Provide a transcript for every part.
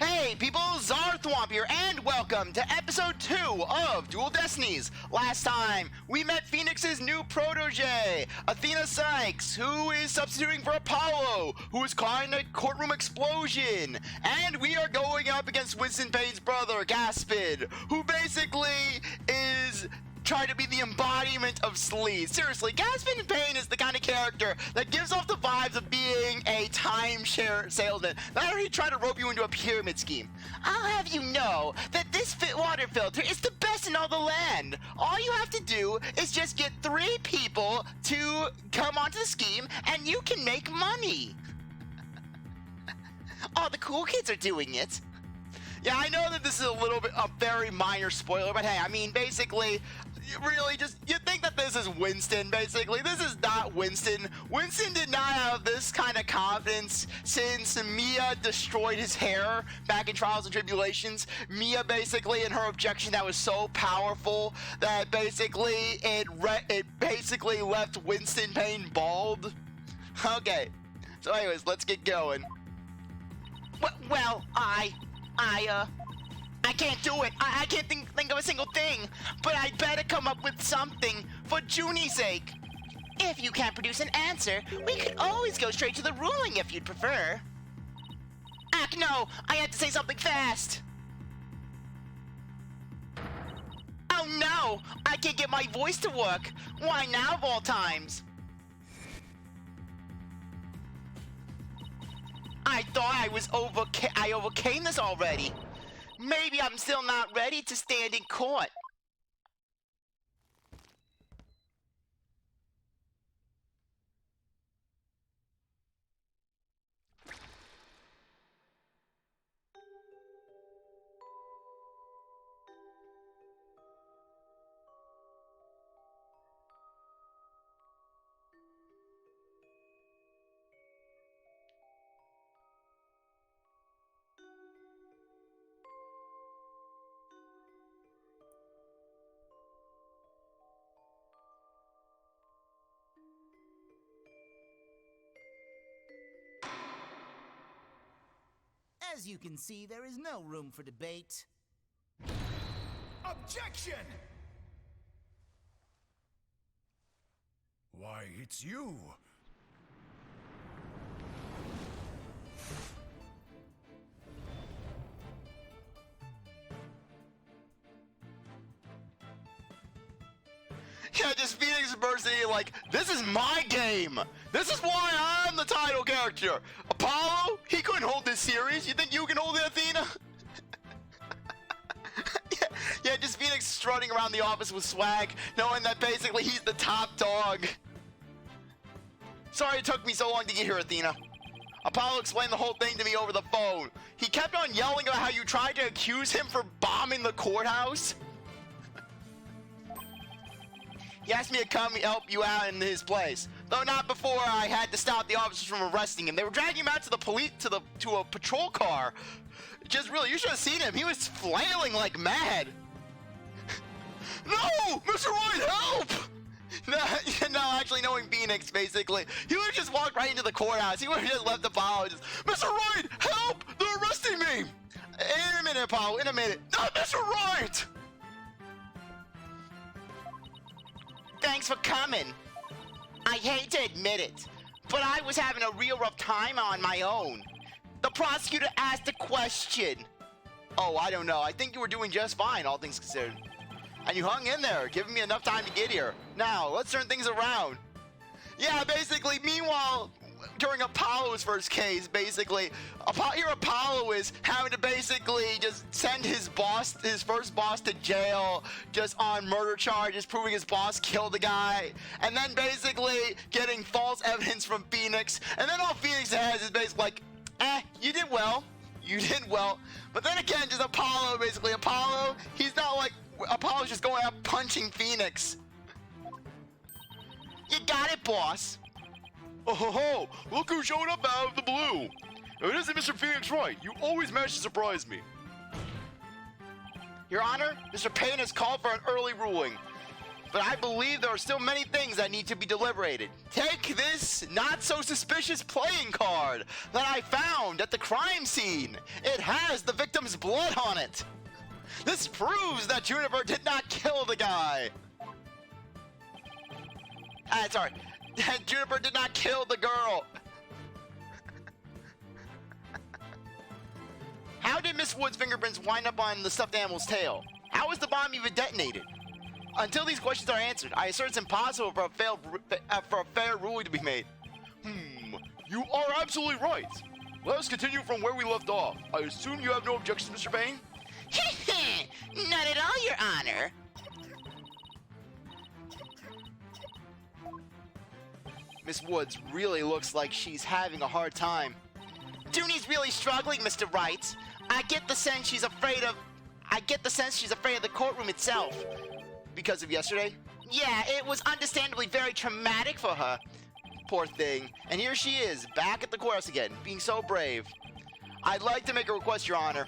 Hey people, CzarThwomp here, and welcome to episode 2 of Dual Destinies. Last time, we met Phoenix's new protege, Athena Sykes, who is substituting for Apollo, who is causing a courtroom explosion. And we are going up against Winston Payne's brother, Gaspid, who basically is trying to be the embodiment of sleaze. Seriously, Winston Payne is the kind of character that gives off the vibes of being a timeshare salesman that already tried to rope you into a pyramid scheme. I'll have you know that this water filter is the best in all the land. All you have to do is just get 3 people to come onto the scheme and you can make money. All the cool kids are doing it. Yeah, I know that this is a very minor spoiler, but hey, I mean, basically, really just, you think that this is Winston, basically. This is not Winston. Winston did not have this kind of confidence since Mia destroyed his hair back in Trials and Tribulations. Mia basically, in her objection, that was so powerful that basically it basically left Winston Payne bald. Okay, so anyways, let's get going. Well, I can't do it. I can't think of a single thing. But I'd better come up with something for Junie's sake. If you can't produce an answer, we could always go straight to the ruling if you'd prefer. No, I had to say something fast. Oh no, I can't get my voice to work. Why now of all times? I thought I overcame this already. Maybe I'm still not ready to stand in court. As you can see, there is no room for debate. Objection! Why, it's you! Yeah, just Phoenix bursting in like, this is my game! This is why I'm the title character! Apollo? He couldn't hold this series. You think you can hold it, Athena? yeah, just Phoenix strutting around the office with swag, knowing that basically he's the top dog. Sorry it took me so long to get here, Athena. Apollo explained the whole thing to me over the phone. He kept on yelling about how you tried to accuse him for bombing the courthouse. He asked me to come help you out in his place, though not before I had to stop the officers from arresting him. They were dragging him out to the police to a patrol car. Just really, you should have seen him. He was flailing like mad. No, Mr. White, help! No, actually, knowing Phoenix, basically, he would have just walked right into the courthouse. He would have just left Apollo. Just, Mr. White, help! They're arresting me. In a minute, Apollo. In a minute. Not Mr. White. Thanks for coming. I hate to admit it, but I was having a real rough time on my own. The prosecutor asked a question. Oh, I don't know. I think you were doing just fine, all things considered. And you hung in there, giving me enough time to get here. Now, let's turn things around. Yeah, basically, meanwhile, during Apollo's first case, basically, here Apollo is having to basically just send his first boss to jail just on murder charges, proving his boss killed the guy, and then basically getting false evidence from Phoenix, and then all Phoenix has is basically like, you did well. You did well. But then again, just Apollo, basically, he's not like, Apollo's just going out punching Phoenix. You got it, boss. Oh ho ho! Look who showed up out of the blue! Now, isn't Mr. Phoenix right? You always manage to surprise me. Your Honor, Mr. Payne has called for an early ruling. but I believe there are still many things that need to be deliberated. Take this not-so-suspicious playing card that I found at the crime scene. It has the victim's blood on it. This proves that Juniper did not kill the guy. Sorry. Juniper did not kill the girl. How did Miss Wood's fingerprints wind up on the stuffed animal's tail? How was the bomb even detonated? Until these questions are answered, I assert it's impossible for a fair ruling to be made. You are absolutely right. Let us continue from where we left off. I assume you have no objections, Mr. Payne? Not at all, Your Honor. Miss Woods really looks like she's having a hard time. Dooney's really struggling, Mr. Wright. I get the sense she's afraid of the courtroom itself. Because of yesterday? Yeah, it was understandably very traumatic for her. Poor thing. And here she is, back at the courthouse again, being so brave. I'd like to make a request, Your Honor.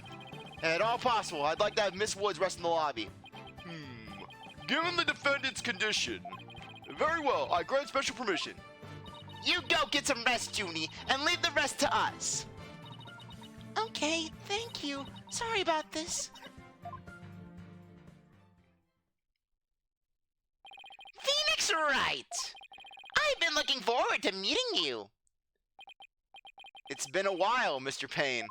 At all possible, I'd like to have Miss Woods rest in the lobby. Given the defendant's condition. Very well, I grant special permission. You go get some rest, Junie, and leave the rest to us. Okay, thank you. Sorry about this. Phoenix Wright! I've been looking forward to meeting you. It's been a while, Mr. Payne.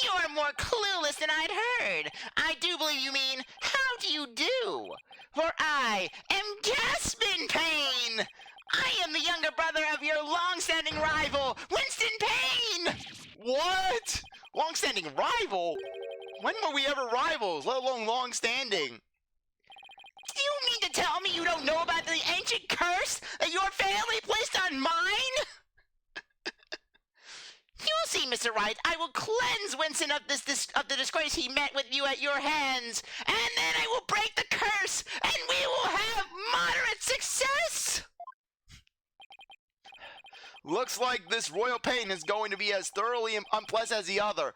You're more clueless than I'd heard. I do believe you mean, how do you do? For I am Winston Payne. I am the younger brother of your long-standing rival, Winston Payne! What? Long-standing rival? When were we ever rivals, let alone long-standing? Do you mean to tell me you don't know about the ancient curse that your family placed on mine? You'll see, Mr. Wright. I will cleanse Winston of the disgrace he met with you at your hands, and then I will break the curse, and we will have moderate success. Looks like this royal pain is going to be as thoroughly unpleasant as the other.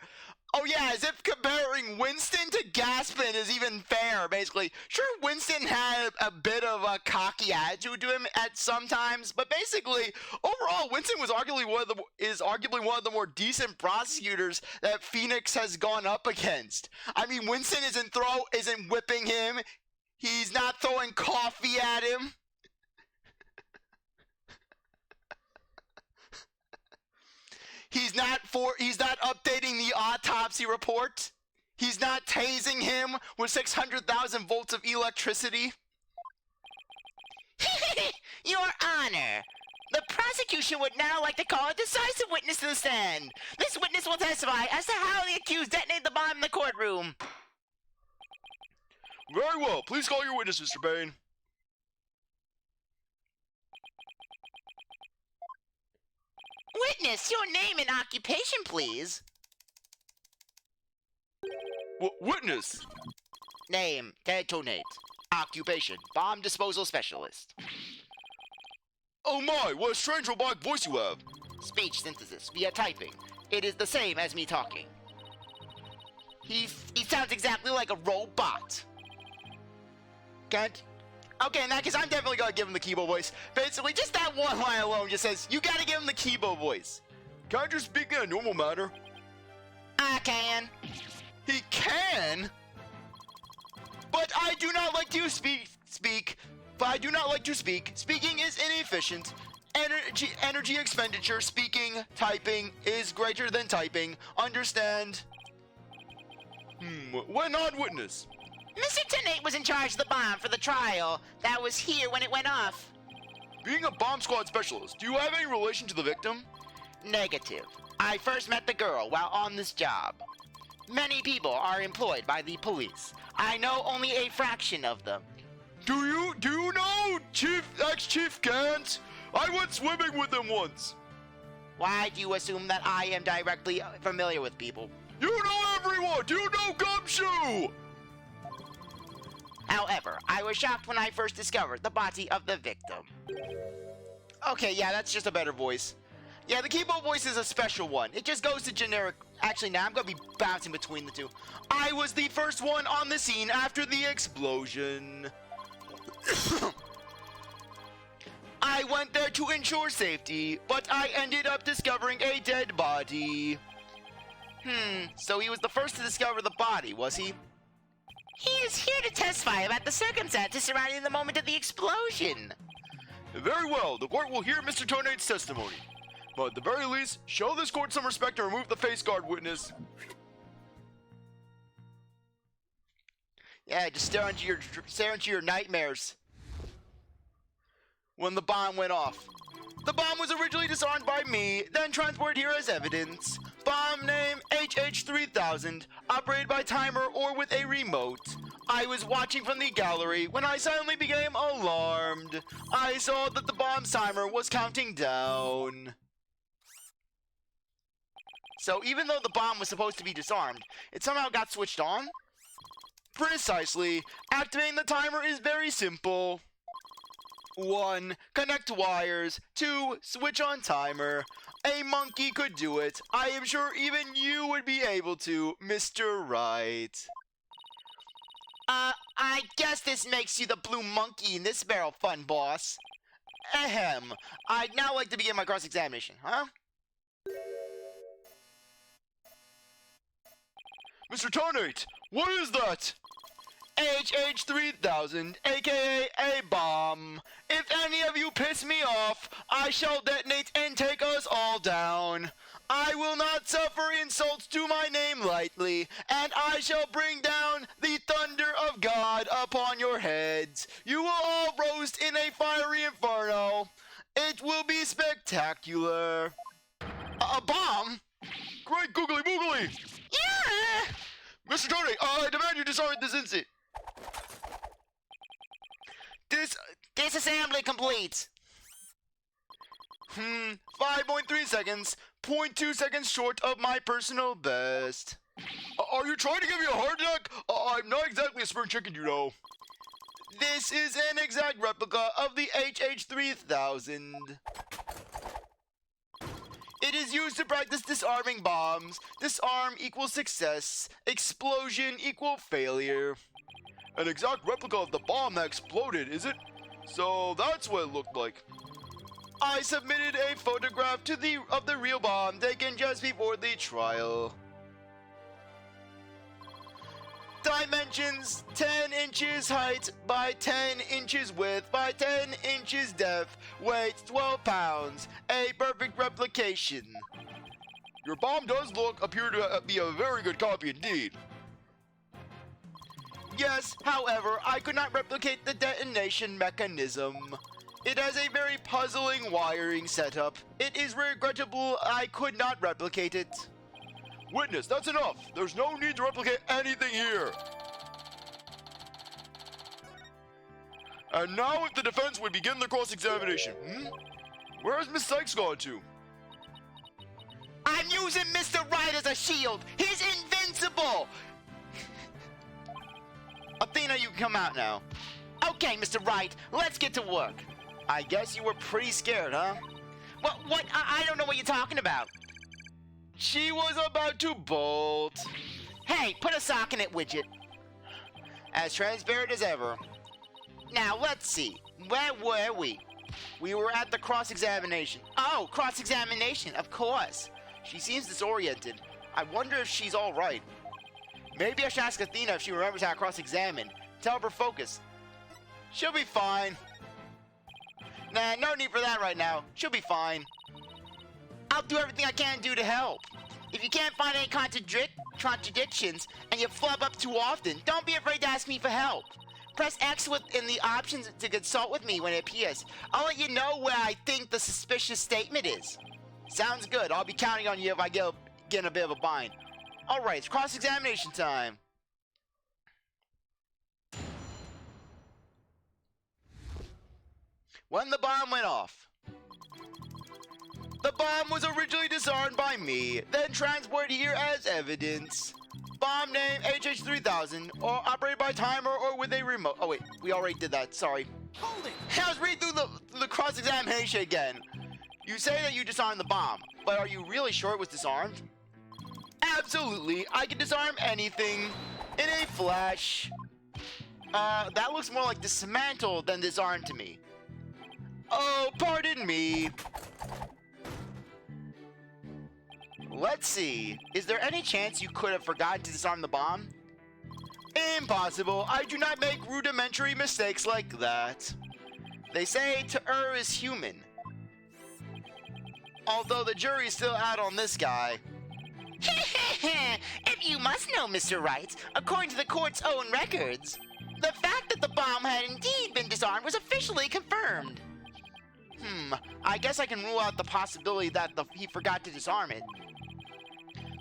Oh yeah, as if comparing Winston to Gaspin is even fair, basically. Sure, Winston had a bit of a cocky attitude to him at some times, but basically, overall, Winston was arguably one of the more decent prosecutors that Phoenix has gone up against. I mean, Winston isn't whipping him. He's not throwing coffee at him. He's not updating the autopsy report. He's not tasing him with 600,000 volts of electricity. Your Honor, the prosecution would now like to call a decisive witness to the stand. This witness will testify as to how the accused detonated the bomb in the courtroom. Very well. Please call your witness, Mr. Payne. Witness, your name and occupation, please. Witness. Name, detonate. Occupation, bomb disposal specialist. Oh my, what a strange robotic voice you have. Speech synthesis via typing. It is the same as me talking. He sounds exactly like a robot. Okay, in that case, I'm definitely gonna give him the Kibo voice. Basically, just that one line alone just says, you gotta give him the Kibo voice. Can I just speak in a normal manner? I can. He can? But I do not like to speak. But I do not like to speak. Speaking is inefficient. Energy expenditure. Speaking, typing is greater than typing. Understand? When on witness? Mr. Tenate was in charge of the bomb for the trial. That was here when it went off. Being a bomb squad specialist, do you have any relation to the victim? Negative. I first met the girl while on this job. Many people are employed by the police. I know only a fraction of them. Do you know ex-Chief Gant? I went swimming with him once. Why do you assume that I am directly familiar with people? You know everyone! Do you know Gumshoe? However, I was shocked when I first discovered the body of the victim. Okay, yeah, that's just a better voice. Yeah, the keyboard voice is a special one. It just goes to generic. Actually, now I'm gonna be bouncing between the two. I was the first one on the scene after the explosion. I went there to ensure safety, but I ended up discovering a dead body. So he was the first to discover the body, was he? He is here to testify about the circumstances surrounding the moment of the explosion. Very well, the court will hear Mr. Tonate's testimony. But at the very least, show this court some respect and remove the face guard witness. Yeah, just stare into your nightmares. When the bomb went off. The bomb was originally disarmed by me, then transported here as evidence. Bomb name HH3000, operated by timer or with a remote. I was watching from the gallery when I suddenly became alarmed. I saw that the bomb's timer was counting down. So even though the bomb was supposed to be disarmed, it somehow got switched on? Precisely. Activating the timer is very simple. 1. Connect wires. 2. Switch on timer. A monkey could do it. I am sure even you would be able to, Mr. Right. I guess this makes you the blue monkey in this barrel, fun boss. Ahem. I'd now like to begin my cross-examination, huh? Mr. Tonate, what is that? HH3000, aka a bomb. If any of you piss me off, I shall detonate and take us all down. I will not suffer insults to my name lightly, and I shall bring down the thunder of God upon your heads. You will all roast in a fiery inferno. It will be spectacular. A bomb? Great googly boogly! Yeah! Mr. Tonate, I demand you disarm this instant. Disassembly complete. 5.3 seconds. 0.2 seconds short of my personal best. Are you trying to give me a heart attack? I'm not exactly a spring chicken, you know. This is an exact replica of the HH3000. It is used to practice disarming bombs. Disarm equals success. Explosion equal failure. An exact replica of the bomb that exploded, is it? So that's what it looked like. I submitted a photograph of the real bomb taken just before the trial. Dimensions: 10 inches height by 10 inches width by 10 inches depth. Weight 12 pounds. A perfect replication. Your bomb does appear to be a very good copy indeed. Yes, however, I could not replicate the detonation mechanism. It has a very puzzling wiring setup. It is regrettable I could not replicate it. Witness, that's enough. There's no need to replicate anything here. And now if the defense would begin their cross-examination. Where has Miss Sykes gone to? I'm using Mr. Right as a shield. He's invincible. Athena, you can come out now. Okay, Mr. Right, let's get to work. I guess you were pretty scared, huh? What? I don't know what you're talking about. She was about to bolt. Hey, put a sock in it, widget. As transparent as ever. Now, let's see. Where were we? We were at the cross-examination. Oh, cross-examination, of course. She seems disoriented. I wonder if she's all right. Maybe I should ask Athena if she remembers how to cross-examine. Tell her focus. She'll be fine. Nah, no need for that right now. She'll be fine. I'll do everything I can do to help. If you can't find any contradictions and you flub up too often, don't be afraid to ask me for help. Press X in the options to consult with me when it appears. I'll let you know where I think the suspicious statement is. Sounds good. I'll be counting on you if I get in a bit of a bind. Alright, it's cross-examination time. When the bomb went off. The bomb was originally disarmed by me, then transported here as evidence. Bomb name HH3000, or operated by timer or with a remote. Oh wait, we already did that, sorry. Hold it! I was reading through the cross-examination again. You say that you disarmed the bomb, but are you really sure it was disarmed? Absolutely, I can disarm anything in a flash. That looks more like dismantle than disarm to me. Oh, pardon me. Let's see. Is there any chance you could have forgotten to disarm the bomb? Impossible. I do not make rudimentary mistakes like that. They say to err is human. Although the jury's still out on this guy. If you must know, Mr. Wright, according to the court's own records, the fact that the bomb had indeed been disarmed was officially confirmed. I guess I can rule out the possibility that he forgot to disarm it.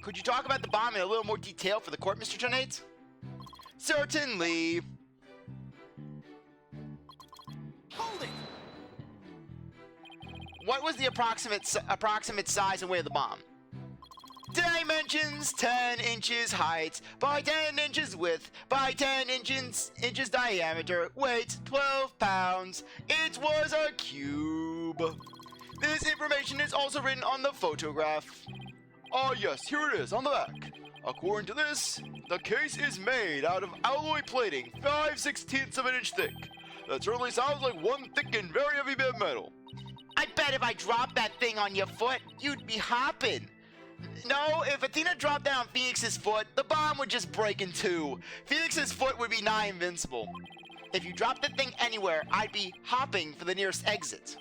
Could you talk about the bomb in a little more detail for the court, Mr. Tornades? Certainly. Hold it! What was the approximate size and weight of the bomb? Dimensions: 10 inches height by 10 inches width by 10 inches diameter. Weight: 12 pounds. It was a cube. This information is also written on the photograph. Ah, yes, here it is on the back. According to this, the case is made out of alloy plating, 5/16 of an inch thick. That certainly sounds like one thick and very heavy bit of metal. I bet if I dropped that thing on your foot, you'd be hopping. No, if Athena dropped down Phoenix's foot, the bomb would just break in two. Phoenix's foot would be nigh invincible. If you dropped the thing anywhere, I'd be hopping for the nearest exit.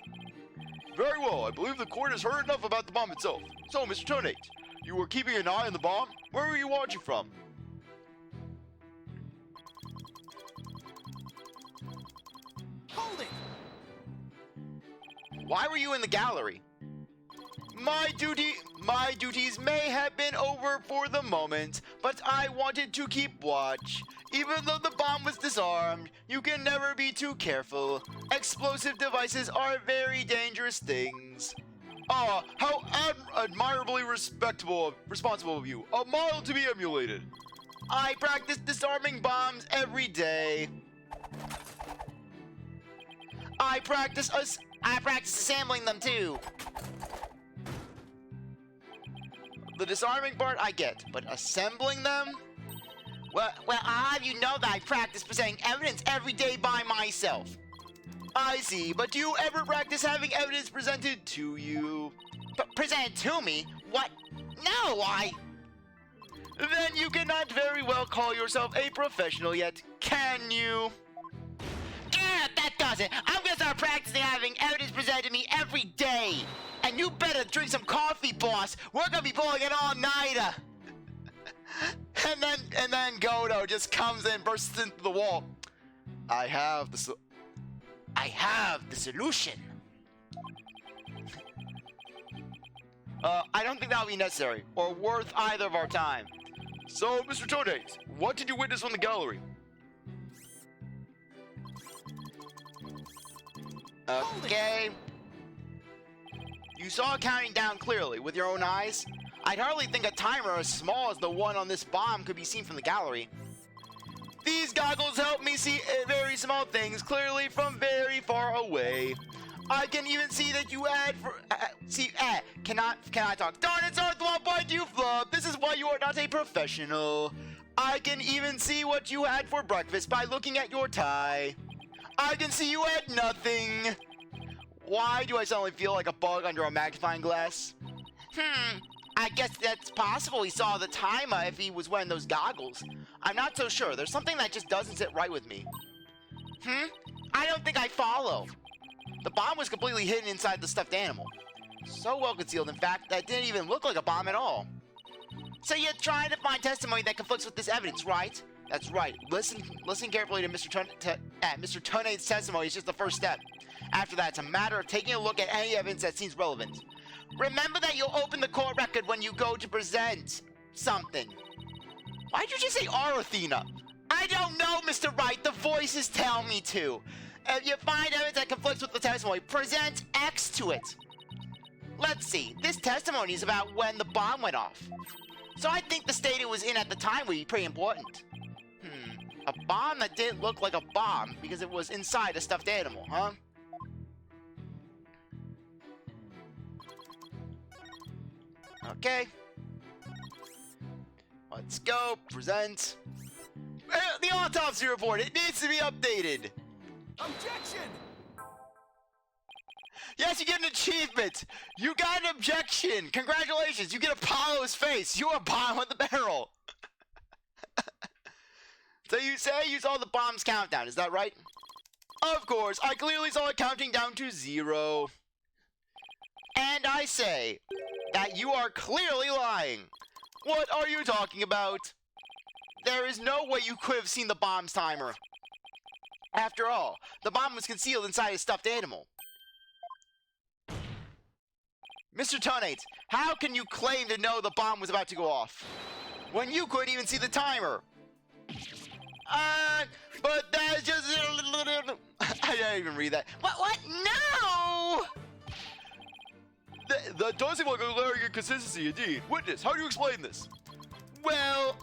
Very well, I believe the court has heard enough about the bomb itself. So, Mr. Tonate, you were keeping an eye on the bomb? Where were you watching from? Hold it! Why were you in the gallery? My duties may have been over for the moment, but I wanted to keep watch. Even though the bomb was disarmed, you can never be too careful. Explosive devices are very dangerous things. Ah, how admirably responsible of you. A model to be emulated. I practice disarming bombs every day. I practice assembling them too. The disarming part I get, but assembling them? Well, I'll have you know that I practice presenting evidence every day by myself. I see, but do you ever practice having evidence presented to you? Presented to me? What? No, Then you cannot very well call yourself a professional yet, can you? Yeah, that does it. I'm gonna start practicing having evidence presented to me every day. And you better drink some coffee, boss. We're gonna be pulling an all-nighter. And then Godo just comes in, bursts into the wall. I have the solution. I don't think that'll be necessary, or worth either of our time. So, Mr. Toadate, what did you witness from the gallery? Okay. You saw it counting down clearly with your own eyes. I'd hardly think a timer as small as the one on this bomb could be seen from the gallery. These goggles help me see very small things clearly from very far away. I can even see that you add for can I talk? Darn it, CzarThwomp, why do you flub? This is why you are not a professional. I can even see what you had for breakfast by looking at your tie. I can see you had nothing. Why do I suddenly feel like a bug under a magnifying glass? I guess that's possible he saw the timer if he was wearing those goggles. I'm not so sure. There's something that just doesn't sit right with me. I don't think I follow. The bomb was completely hidden inside the stuffed animal. So well concealed, in fact, that it didn't even look like a bomb at all. So you're trying to find testimony that conflicts with this evidence, right? That's right. Listen carefully to Mr. Tonade's testimony. It's just the first step. After that, it's a matter of taking a look at any evidence that seems relevant. Remember that you'll open the court record when you go to present something. Why'd you just say R, Athena? I don't know, Mr. Wright. The voices tell me to. If you find evidence that conflicts with the testimony, present X to it. Let's see. This testimony is about when the bomb went off. So I think the state it was in at the time would be pretty important. A bomb that didn't look like a bomb because it was inside a stuffed animal, huh? Okay. Let's go. Present. The autopsy report. It needs to be updated. Objection! Yes, you get an achievement. You got an objection. Congratulations. You get Apollo's face. You are bottom of the barrel. So you say you saw the bomb's countdown. Is that right? Of course. I clearly saw it counting down to 0. And I say that you are clearly lying. What are you talking about? There is no way you could have seen the bomb's timer. After all, the bomb was concealed inside a stuffed animal. Mr. Tonate, how can you claim to know the bomb was about to go off when you couldn't even see the timer? But that's just... I didn't even read that. What? No! That does seem like a glaring inconsistency indeed. Witness, how do you explain this? Well,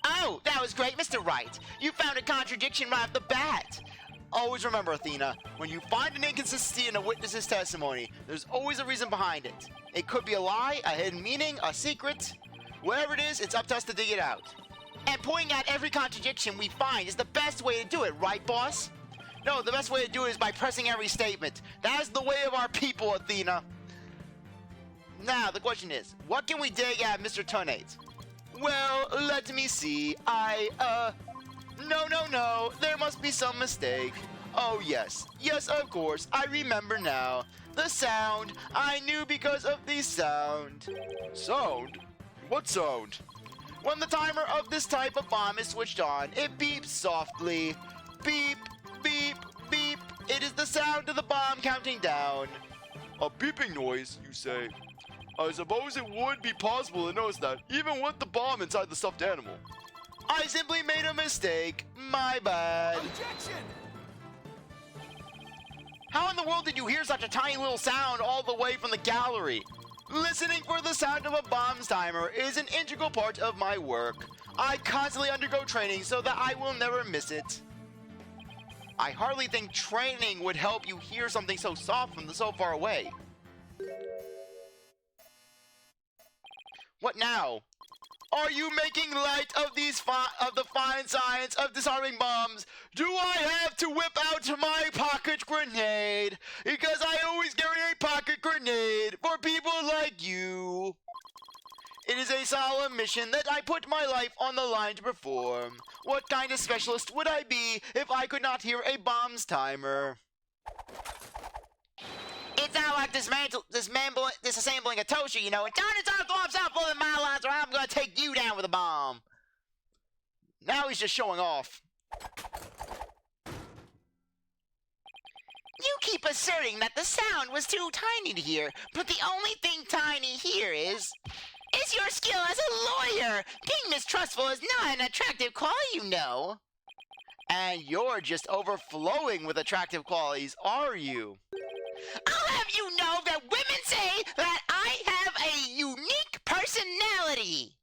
Oh, that was great, Mr. Wright. You found a contradiction right off the bat. Always remember, Athena, when you find an inconsistency in a witness's testimony, there's always a reason behind it. It could be a lie, a hidden meaning, a secret. Whatever it is, it's up to us to dig it out. And pointing out every contradiction we find is the best way to do it, right, boss? No, the best way to do it is by pressing every statement. That is the way of our people, Athena. Now, the question is, what can we dig at Mr. Tonate? Well, let me see. No, there must be some mistake. Oh, yes, of course, I remember now. The sound, I knew because of the sound. Sound? What sound? When the timer of this type of bomb is switched on, it beeps softly. Beep, beep, beep. It is the sound of the bomb counting down. A beeping noise, you say? I suppose it would be possible to notice that, even with the bomb inside the stuffed animal. I simply made a mistake. My bad. Objection! How in the world did you hear such a tiny little sound all the way from the gallery? Listening for the sound of a bomb's timer is an integral part of my work. I constantly undergo training so that I will never miss it. I hardly think training would help you hear something so soft from so far away. What now? Are you making light of the fine science of disarming bombs? Do I have to whip out my pocket grenade? Because I always carry a pocket grenade for people like you. It is a solemn mission that I put my life on the line to perform. What kind of specialist would I be if I could not hear a bomb's timer? It's not like disassembling a toaster, you know. And darn it, CzarThwomp's out pulling my lines, or I'm gonna take you down with a bomb. Now he's just showing off. You keep asserting that the sound was too tiny to hear, but the only thing tiny here is your skill as a lawyer. Being mistrustful is not an attractive quality, you know. And you're just overflowing with attractive qualities, are you? I'll have you know that women say that I have a unique personality.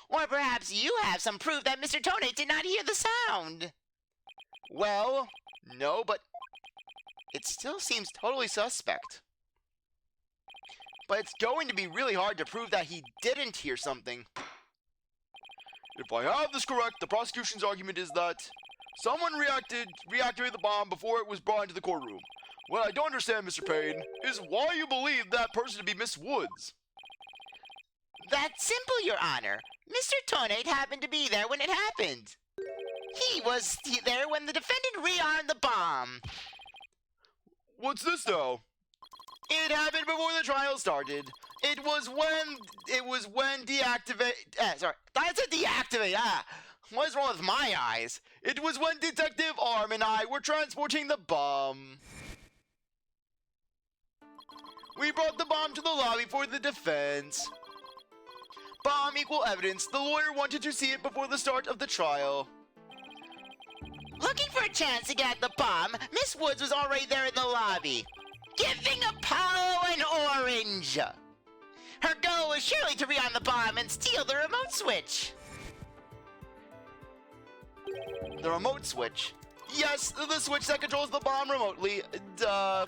Or perhaps you have some proof that Mr. Tonate did not hear the sound. Well, no, but it still seems totally suspect. But it's going to be really hard to prove that he didn't hear something. If I have this correct, the prosecution's argument is that someone reactivated the bomb before it was brought into the courtroom. What I don't understand, Mr. Payne, is why you believe that person to be Miss Woods. That's simple, Your Honor. Mr. Tonate happened to be there when it happened. He was there when the defendant rearmed the bomb. What's this, though? It happened before the trial started. It was when deactivate... sorry, I said deactivate. What's wrong with my eyes? It was when Detective Arm and I were transporting the bomb. We brought the bomb to the lobby for the defense. Bomb equal evidence. The lawyer wanted to see it before the start of the trial. Looking for a chance to get at the bomb, Miss Woods was already there in the lobby, giving Apollo an orange. Her goal was surely to rearm the bomb and steal the remote switch. The remote switch? Yes, the switch that controls the bomb remotely. Duh.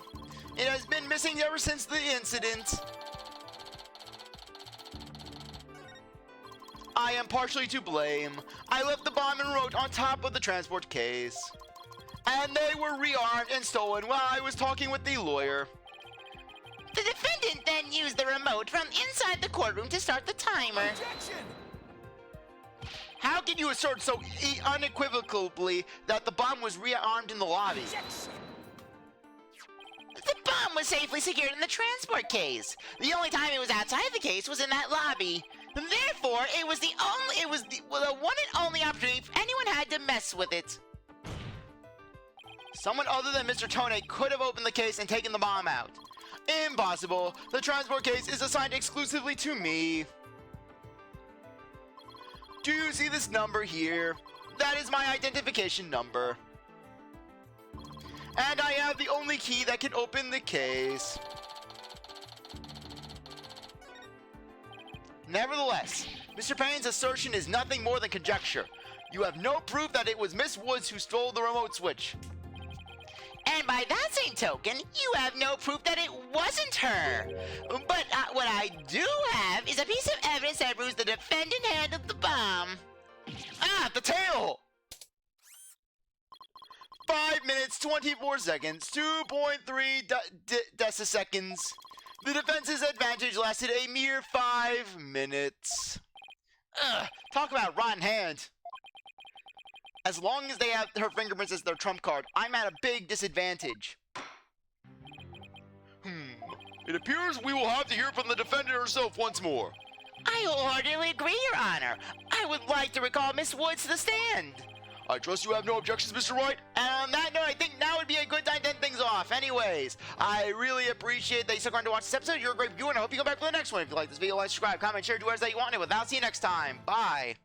It has been missing ever since the incident. I am partially to blame. I left the bomb and remote on top of the transport case. And they were rearmed and stolen while I was talking with the lawyer. The defendant then used the remote from inside the courtroom to start the timer. Objection! How can you assert so unequivocally that the bomb was rearmed in the lobby? Objection! The bomb was safely secured in the transport case. The only time it was outside the case was in that lobby. Therefore, it was the one and only opportunity anyone had to mess with it. Someone other than Mr. Tone could have opened the case and taken the bomb out. Impossible. The transport case is assigned exclusively to me. Do you see this number here? That is my identification number. And I have the only key that can open the case. Nevertheless, Mr. Payne's assertion is nothing more than conjecture. You have no proof that it was Miss Woods who stole the remote switch. And by that same token, you have no proof that it wasn't her. But what I do have is a piece of evidence that proves the defendant handled the bomb. Ah, the tail! 5 minutes, 24 seconds, 2.3 deciseconds. The defense's advantage lasted a mere 5 minutes. Ugh, talk about rotten hand. As long as they have her fingerprints as their trump card, I'm at a big disadvantage. It appears we will have to hear from the defendant herself once more. I wholeheartedly agree, Your Honor. I would like to recall Miss Woods to the stand. I trust you have no objections, Mr. Wright. And on that note, I think now would be a good time to end things off. Anyways, I really appreciate that you stuck around to watch this episode. You're a great viewer, and I hope you come back for the next one. If you like this video, like, subscribe, comment, share, do whatever that you want. And with that, I'll see you next time. Bye.